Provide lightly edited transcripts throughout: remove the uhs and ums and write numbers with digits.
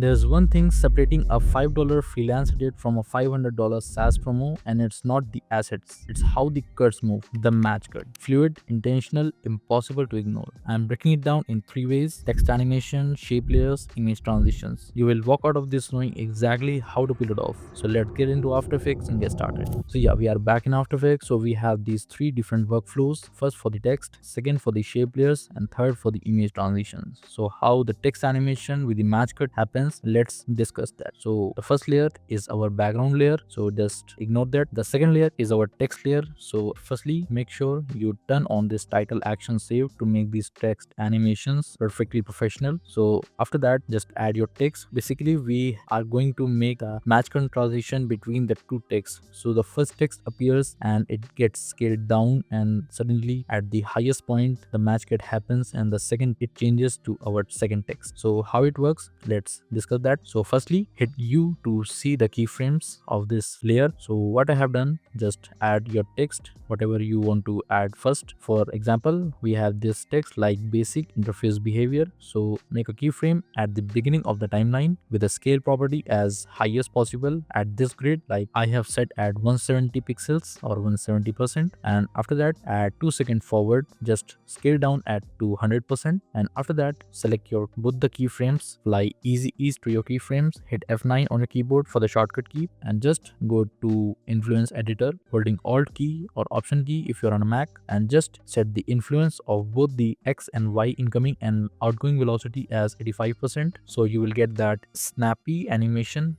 There's one thing separating a $5 freelance edit from a $500 SaaS promo, and it's not the assets, it's how the cuts move. The match cut. Fluid, intentional, impossible to ignore. I'm breaking it down in three ways: text animation, shape layers, image transitions. You will walk out of this knowing exactly how to pull it off. So let's get into After Effects and get started. So yeah, we are back in After Effects. So we have these three different workflows. First for the text, second for the shape layers, and third for the image transitions. So how the text animation with the match cut happens, let's discuss that. So the first layer is our background layer, so just ignore that. The second layer is our text layer. So firstly, make sure you turn on this title action save to make these text animations perfectly professional. So after that, just add your text. Basically, we are going to make a match cut transition between the two texts. So the first text appears and it gets scaled down, and suddenly at the highest point the match cut happens, and the second it changes to our second text. So how it works, let's discuss that. So firstly, hit U to see the keyframes of this layer. So what I have done, just add your text, whatever you want to add first. For example, we have this text like basic interface behavior. So make a keyframe at the beginning of the timeline with the scale property as high as possible at this grid, like I have set at 170 pixels or 170%. And after that, add 2 seconds forward, just scale down at 200%. And after that, select your both the keyframes, fly easy ease to your keyframes, hit F9 on your keyboard for the shortcut key, and just go to influence editor holding alt key or option key if you're on a Mac, and just set the influence of both the X and Y incoming and outgoing velocity as 85%. So you will get that snappy animation,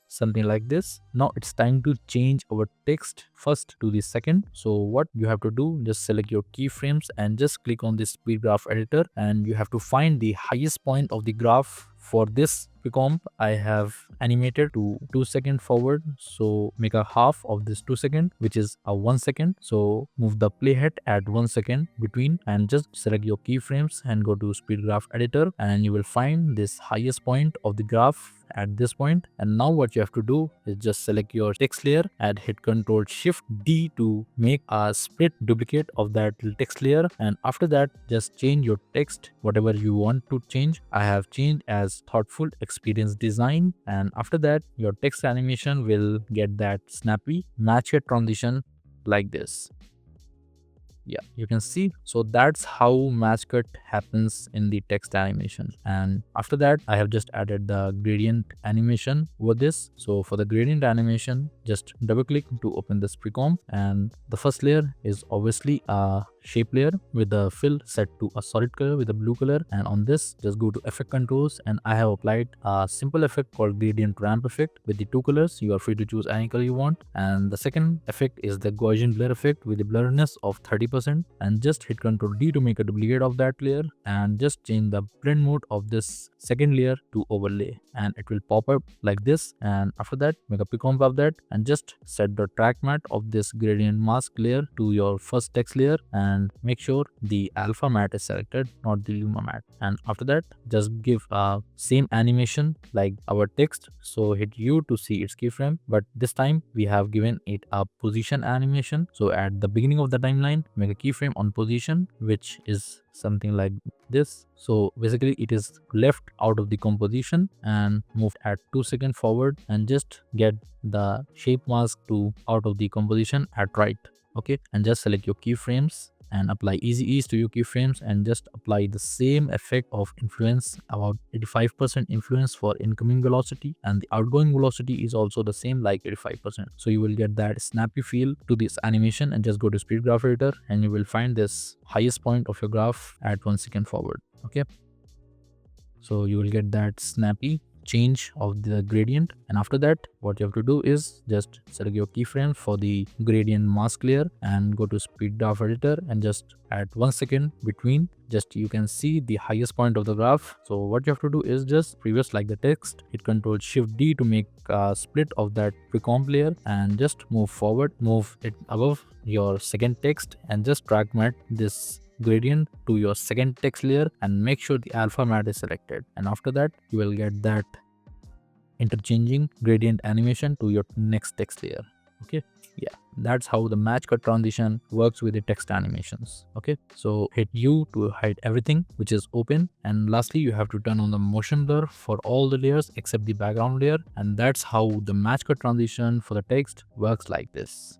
something like this. Now it's time to change our text first to the second. So what you have to do, just select your keyframes and just click on this speed graph editor, and you have to find the highest point of the graph. For this precomp, I have animated to 2 seconds forward, so make a half of this 2 second, which is a 1 second. So move the playhead at 1 second between, and just select your keyframes and go to speed graph editor, and you will find this highest point of the graph at this point. And now what you have to do is just select your text layer and hit Ctrl Shift D to make a split duplicate of that text layer. And after that, just change your text whatever you want to change. I have changed as thoughtful experience design, and after that your text animation will get that snappy match cut transition like this. Yeah, you can see. So that's how match cut happens in the text animation. And after that, I have just added the gradient animation over this. So for the gradient animation, just double click to open this precomp, and the first layer is obviously a shape layer with the fill set to a solid color with a blue color. And on this, just go to effect controls, and I have applied a simple effect called gradient ramp effect with the two colors. You are free to choose any color you want. And the second effect is the Gaussian blur effect with the blurriness of 30%, and just hit Ctrl D to make a duplicate of that layer, and just change the blend mode of this second layer to overlay, and it will pop up like this. And after that, make a precomp of that, and just set the track matte of this gradient mask layer to your first text layer, and make sure the alpha matte is selected, not the luma matte. And after that, just give a same animation like our text. So hit U to see its keyframe, but this time we have given it a position animation. So at the beginning of the timeline, make a keyframe on position, which is something like this. So basically it is left out of the composition and moved at 2 seconds forward, and just get the shape mask to out of the composition at right. Okay, and just select your keyframes and apply easy ease to your keyframes, and just apply the same effect of influence, about 85% influence for incoming velocity, and the outgoing velocity is also the same, like 85%. So you will get that snappy feel to this animation, and just go to speed graph editor, and you will find this highest point of your graph at 1 second forward. Okay, so you will get that snappy change of the gradient. And after that, what you have to do is just select your keyframe for the gradient mask layer, and go to speed graph editor, and just add 1 second between. Just you can see the highest point of the graph. So what you have to do is just previous like the text, hit Ctrl Shift D to make a split of that precomp layer, and just move forward, move it above your second text, and just track matte this gradient to your second text layer, and make sure the alpha matte is selected. And after that, you will get that interchanging gradient animation to your next text layer. Okay, yeah, that's how the match cut transition works with the text animations. Okay, so hit U to hide everything which is open, and lastly you have to turn on the motion blur for all the layers except the background layer, and that's how the match cut transition for the text works like this.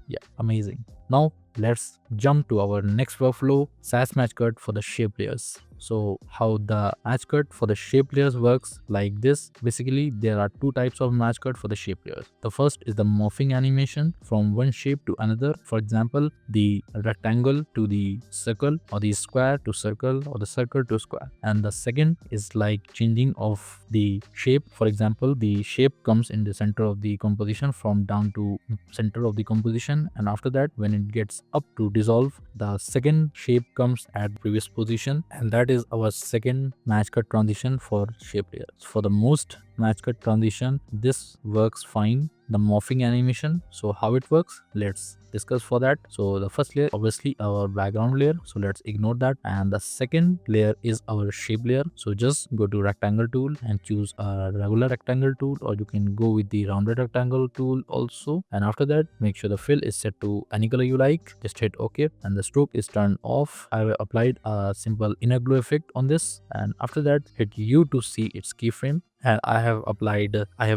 Yeah, amazing. Now let's jump to our next workflow, SaaS match cut for the shape layers. So how the match cut for the shape layers works like this. Basically, there are two types of match cut for the shape layers. The first is the morphing animation from one shape to another. For example, the rectangle to the circle, or the square to circle, or the circle to square. And the second is like changing of the shape. For example, the shape comes in the center of the composition from down to center of the composition, and after that when it gets up to dissolve, the second shape comes at previous position, and that is our second match cut transition for shape layers. For the most match cut transition, this works fine, the morphing animation. So how it works, let's discuss for that. So the first layer, obviously our background layer, so let's ignore that, and the second layer is our shape layer. So just go to rectangle tool and choose a regular rectangle tool, or you can go with the rounded rectangle tool also, and after that make sure the fill is set to any color you like. Just hit OK, and the stroke is turned off. I have applied a simple inner glow effect on this, and after that hit U to see its keyframe, and I have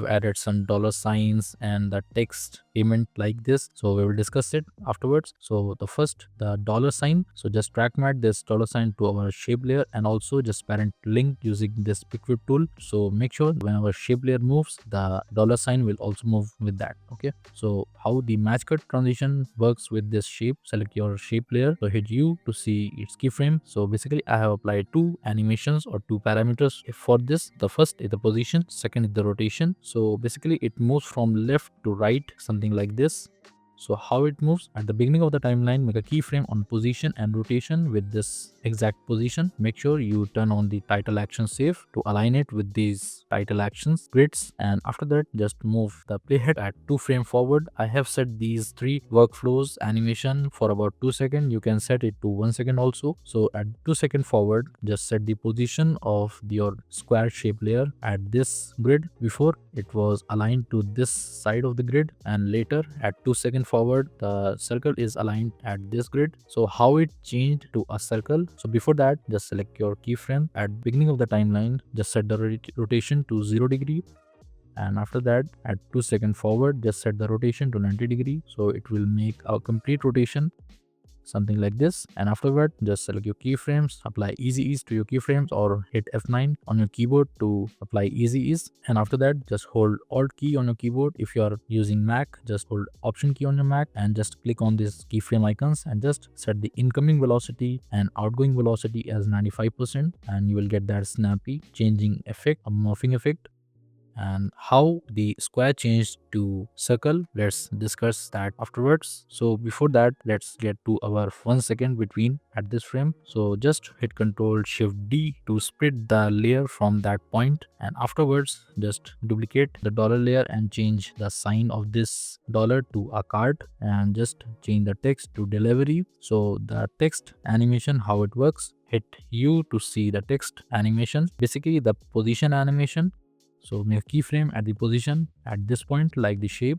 added some dollar signs and the text payment like this, so we will discuss it afterwards. So the dollar sign, so just track mat this dollar sign to our shape layer, and also just parent link using this pick whip tool. So make sure when our shape layer moves, the dollar sign will also move with that. Okay, so how the match cut transition works with this shape, select your shape layer, so hit U to see its keyframe. So basically I have applied two animations or two parameters for this. The first is the position, second is the rotation. So basically it moves from left to right, something like this. So how it moves, at the beginning of the timeline, make a keyframe on position and rotation with this exact position. Make sure you turn on the title action save to align it with these title actions grids, and after that just move the playhead at 2 frame forward. I have set these 3 workflows animation for about 2 seconds. You can set it to 1 second also. So at 2 second forward, just set the position of your square shape layer at this grid. Before it was aligned to this side of the grid, and later at 2 second forward the circle is aligned at this grid. So how it changed to a circle, so before that just select your keyframe at beginning of the timeline, just set the rotation to 0 degree, and after that at 2 second forward just set the rotation to 90 degree. So it will make a complete rotation, something like this. And afterward just select your keyframes, apply easy ease to your keyframes, or hit F9 on your keyboard to apply easy ease. And after that just hold alt key on your keyboard. If you are using Mac, just hold option key on your Mac and just click on these keyframe icons and just set the incoming velocity and outgoing velocity as 95%, and you will get that snappy changing effect, a morphing effect. And how the square changed to circle, let's discuss that afterwards. So before that let's get to our 1 second between at this frame. So just hit Ctrl Shift D to split the layer from that point, and afterwards just duplicate the dollar layer and change the sign of this dollar to a card, and just change the text to delivery. So the text animation, how it works, hit U to see the text animation, basically the position animation. So make a keyframe at the position at this point like the shape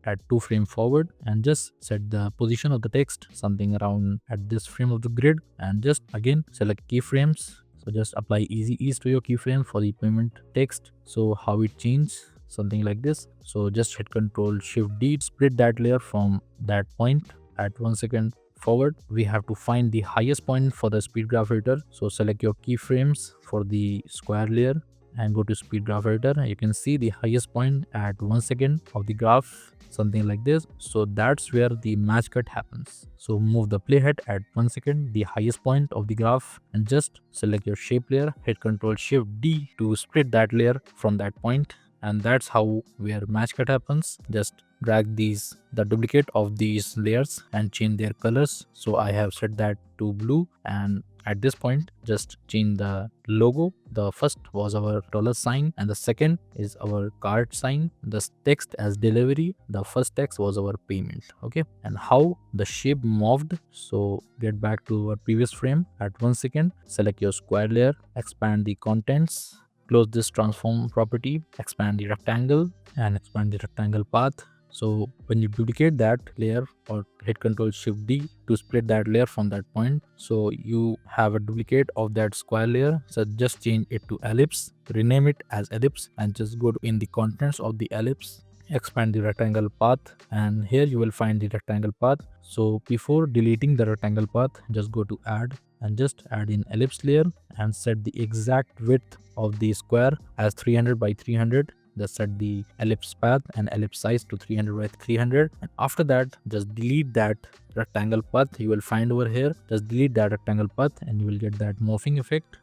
at 2 frame forward, and just set the position of the text something around at this frame of the grid, and just again select keyframes. So just apply easy ease to your keyframe for the payment text. So how it changes, something like this. So just hit Ctrl Shift D, split that layer from that point at 1 second forward. We have to find the highest point for the speed graph editor. So select your keyframes for the square layer and go to speed graph editor. You can see the highest point at 1 second of the graph, something like this. So that's where the match cut happens. So move the playhead at 1 second, the highest point of the graph, and just select your shape layer, hit Ctrl Shift D to split that layer from that point. And that's how where match cut happens. Just drag the duplicate of these layers and change their colors. So I have set that to blue, and at this point just change the logo. The first was our dollar sign and the second is our card sign. The text as delivery, the first text was our payment. Okay, and how the shape morphed. So get back to our previous frame at 1 second, select your square layer, expand the contents close this transform property, expand the rectangle and expand the rectangle path. So when you duplicate that layer or hit Ctrl Shift D to split that layer from that point, so you have a duplicate of that square layer. So just change it to ellipse, rename it as ellipse, and just go in the contents of the ellipse, expand the rectangle path, and here you will find the rectangle path. So before deleting the rectangle path, just go to add and just add in ellipse layer and set the exact width of the square as 300 by 300. Just set the ellipse path and ellipse size to 300 by 300, and after that just delete that rectangle path you will find over here. Just delete that rectangle path and you will get that morphing effect,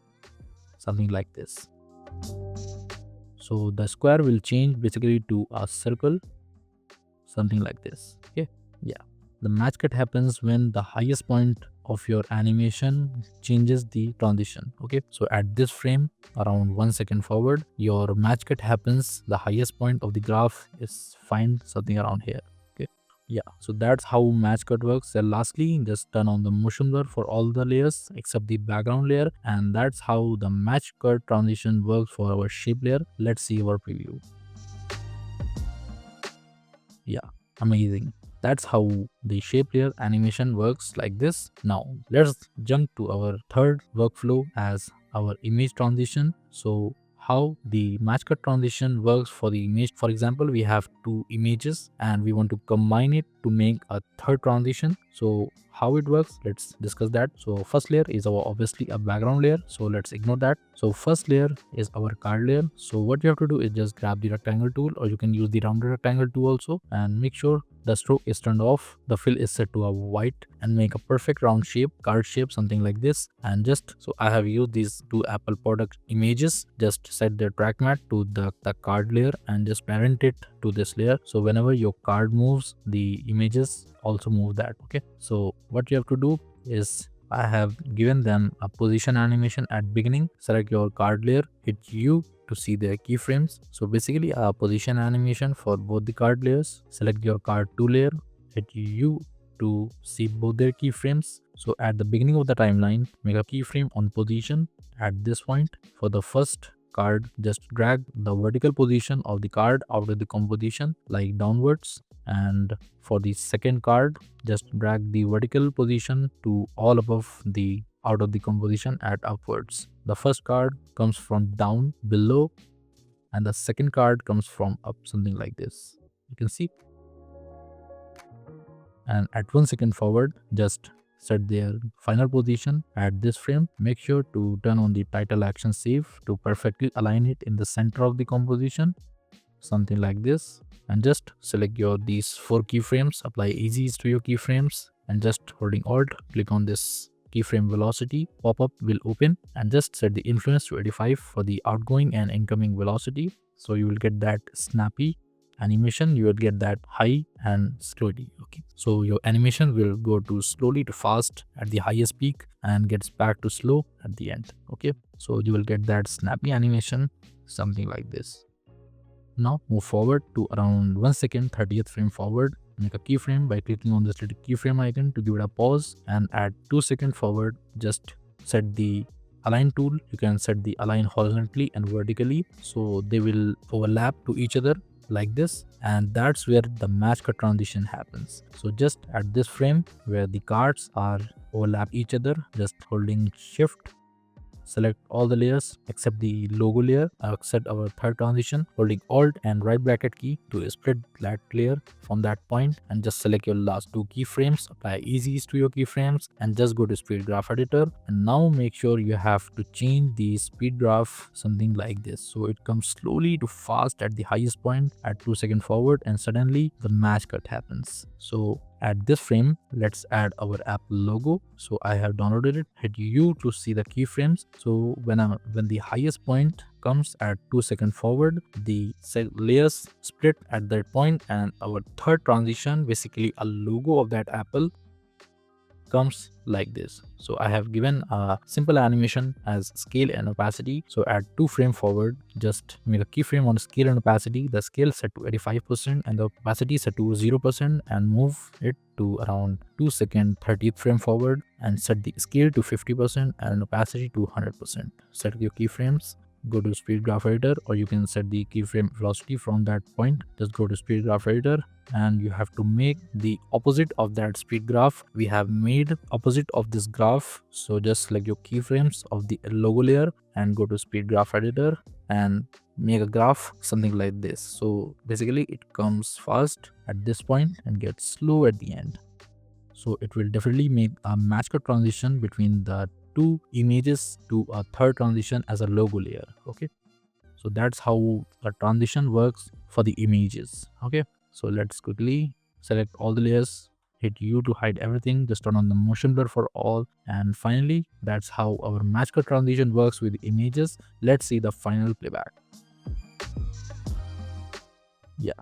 something like this. So the square will change basically to a circle, something like this. Okay, yeah, the match cut happens when the highest point of your animation changes the transition. Okay, so at this frame around 1 second forward, your match cut happens. The highest point of the graph is find something around here. Okay, yeah, so that's how match cut works. And lastly, just turn on the motion blur for all the layers except the background layer, and that's how the match cut transition works for our shape layer. Let's see our preview. Yeah, amazing. That's how the shape layer animation works like this. Now let's jump to our third workflow as our image transition. So how the match cut transition works for the image. For example, we have two images and we want to combine it to make a third transition. So how it works, let's discuss that. So first layer is our obviously a background layer, so let's ignore that. So first layer is our card layer. So what you have to do is just grab the rectangle tool, or you can use the rounded rectangle tool also, and make sure the stroke is turned off, the fill is set to a white, and make a perfect round shape, card shape, something like this. And just so I have used these two Apple product images, just set the track mat to the card layer and just parent it to this layer. So whenever your card moves, the images also move that. Okay, so what you have to do is I have given them a position animation at beginning. Select your card layer, hit U to see their keyframes. So basically a position animation for both the card layers. Select your card 2 layer, hit U to see both their keyframes. So at the beginning of the timeline, make a keyframe on position at this point. For the first card, just drag the vertical position of the card out of the composition like downwards, and for the second card just drag the vertical position to all above the out of the composition at upwards. The first card comes from down below and the second card comes from up, something like this, you can see. And at 1 second forward, just set their final position at this frame. Make sure to turn on the title action save to perfectly align it in the center of the composition, something like this. And just select your these 4 keyframes, apply easy ease to your keyframes, and just holding alt click on this keyframe velocity pop-up will open, and just set the influence to 85 for the outgoing and incoming velocity. So you will get that snappy animation, you will get that high and slowly. Okay, so your animation will go to slowly to fast at the highest peak and gets back to slow at the end. Okay, so you will get that snappy animation, something like this. Now move forward to around 1 second, 30th frame forward. Make a keyframe by clicking on this little keyframe icon to give it a pause, and at 2 second forward just set the align tool. You can set the align horizontally and vertically so they will overlap to each other like this, and that's where the match cut transition happens. So just at this frame where the cards are overlap each other, just holding shift select all the layers except the logo layer, except our third transition, holding alt and right bracket key to split that layer from that point, and just select your last 2 keyframes, apply easy ease to your keyframes, and just go to speed graph editor. And now make sure you have to change the speed graph something like this, so it comes slowly to fast at the highest point at 2 second forward, and suddenly the match cut happens. So at this frame, let's add our app logo. So I have downloaded it, hit U to see the keyframes. So when the highest point comes at 2 second forward, the layers split at that point, and our third transition, basically a logo of that apple, comes like this. So I have given a simple animation as scale and opacity. So at 2 frame forward, just make a keyframe on scale and opacity. The scale set to 85% and the opacity set to 0%, and move it to around 2 second 30th frame forward, and set the scale to 50% and opacity to 100%. Set your keyframes go to speed graph editor, or you can set the keyframe velocity from that point. Just go to speed graph editor, and you have to make the opposite of that speed graph. We have made opposite of this graph, so just select your keyframes of the logo layer and go to speed graph editor and make a graph something like this. So basically it comes fast at this point and gets slow at the end. So it will definitely make a match cut transition between the two images to a third transition as a logo layer. Okay, so that's how the transition works for the images. Okay, so let's quickly select all the layers, hit U to hide everything, just turn on the motion blur for all, and finally that's how our match cut transition works with images. Let's see the final playback. Yeah,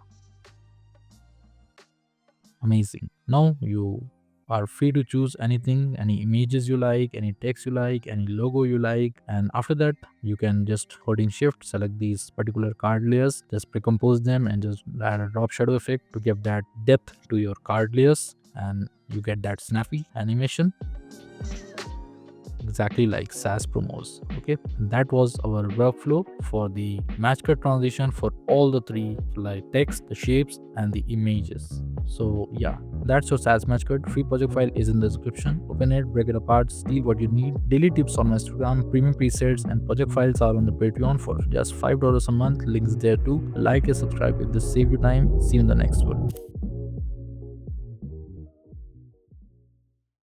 amazing. Now you are free to choose anything, any images you like, any text you like, any logo you like, and after that you can just holding shift select these particular card layers, just pre-compose them and just add a drop shadow effect to give that depth to your card layers, and you get that snappy animation exactly like SaaS promos. Okay, that was our workflow for the match cut transition for all the three, like text, the shapes, and the images. So yeah, that's your SaaS match cut. Free project file is in the description. Open it, break it apart, steal what you need. Daily tips on my Instagram, premium presets, and project files are on the Patreon for just $5 a month. Links there too. Like and subscribe if this save you time. See you in the next one.